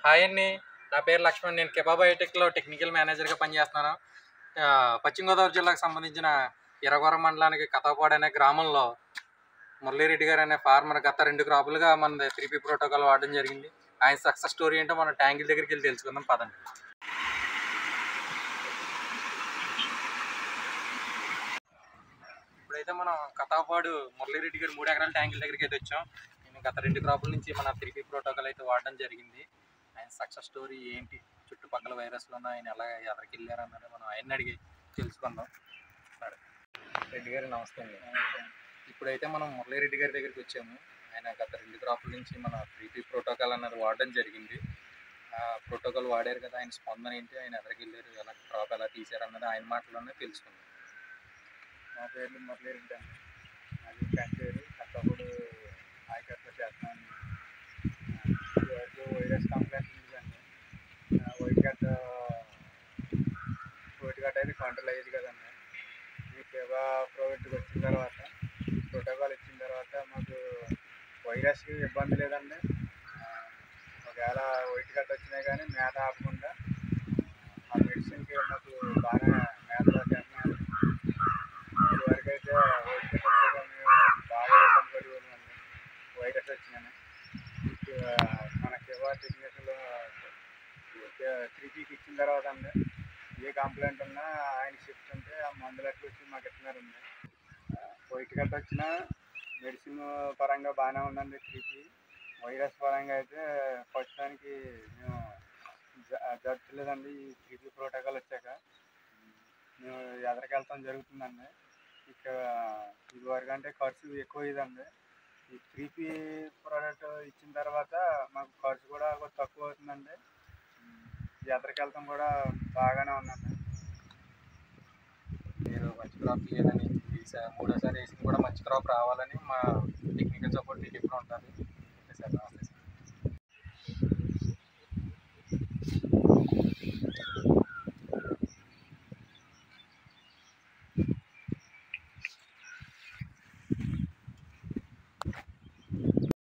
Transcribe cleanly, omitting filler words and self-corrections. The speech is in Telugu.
హాయ్ అండి, నా పేరు లక్ష్మణ్. నేను కెబా బయోటెక్లో టెక్నికల్ మేనేజర్గా పనిచేస్తున్నాను. పశ్చిమ గోదావరి జిల్లాకు సంబంధించిన ఇరగవరం మండలానికి కథాపాడు అనే గ్రామంలో మురళీరెడ్డి గారు అనే ఫార్మర్ గత 2 క్రాపులుగా మన 3P ప్రోటోకాల్ వాడడం జరిగింది. ఆయన సక్సెస్ స్టోరీ ఏంటో మనం ట్యాంకుల దగ్గరికి వెళ్ళి తెలుసుకుందాం పదండి. ఇప్పుడైతే మనం కథాపాడు మురళీరెడ్డి గారు 3 ఎకరాల ట్యాంకుల దగ్గరికి అయితే వచ్చాం. నేను గత 2 క్రాపుల నుంచి మన 3P ప్రోటోకాల్ అయితే వాడడం జరిగింది. ఆయన సక్సెస్ స్టోరీ ఏంటి, చుట్టుపక్కల వైరస్లు ఉన్న ఆయన ఎలా ఎదరికి వెళ్ళారు అన్నది మనం ఆయన్ని అడిగి తెలుసుకుందాం. సరే రెడ్డి గారు, నమస్తే అండి. ఇప్పుడైతే మనం మురళీరెడ్డి గారి దగ్గరికి వచ్చాము. ఆయన గత 2 క్రాపుల నుంచి మన 3P ప్రోటోకాల్ అన్నది వాడడం జరిగింది. ఆ ప్రోటోకాల్ వాడారు కదా, ఆయన స్పందన ఏంటి, ఆయన ఎదరికి వెళ్ళారు, ఎలా క్రాప్ ఎలా తీశారు అన్నది ఆయన మాటల్లోనే తెలుసుకుందాం. నా పేరు మురళీరెడ్డి అండి. అది కంచేరు కట్టపూడి నాయకత్వం చేస్తున్నాను. వైరస్ కంప్లైంట్ ఉంటుందండి. వైట్ గడ్డ అయితే కంట్రోల్ అయ్యేది కదండి. ఈ కెబా ప్రోడక్ట్కి వచ్చిన తర్వాత, ప్రోటోకాల్ ఇచ్చిన తర్వాత మాకు వైరస్కి ఇబ్బంది లేదండి. ఒకవేళ వైట్ గడ్డ వచ్చినా కానీ మేత ఆపకుండా ఆ మెడిసిన్కి మాకు బాగా మేత చేస్తున్నాను. ఇదివరకు అయితే వైట్ గడ్డ వచ్చాక మేము బాగా ఇబ్బంది పడి ఉన్నామండి. వైరస్ వచ్చినాను మన కెబా టెక్నీషియన్లో 3Pకి ఇచ్చిన తర్వాత అండి, ఏ కంప్లైంట్ ఉన్నా ఆయనకి చెప్తుంటే ఆ మందులు అట్లా వచ్చి మాకు ఇస్తున్నారండి. వైట్ గడ్డ వచ్చినా మెడిసిన్ పరంగా బాగానే ఉందండి 3P. వైరస్ పరంగా అయితే ప్రస్తుతానికి మేము జరగలేదండి. ఈ 3P ప్రోటోకాల్ వచ్చాక మేము ఎదరికి వెళ్తాం జరుగుతుందండి. ఇక ఇదివరకు అంటే ఖర్చు ఎక్కువ ఇదండి. ఈ 3P ప్రోడక్ట్ ఇచ్చిన తర్వాత మాకు ఖర్చు కూడా తక్కువ అవుతుందండి. ఎదరికి వెళ్తాం కూడా బాగానే ఉందండి. మీరు మంచి క్రాప్ తీయాలని, 3సారి వేసింది కూడా మంచి క్రాప్ రావాలని మా టెక్నికల్ సపోర్ట్ మీకు ఎప్పుడు ఉంటుంది.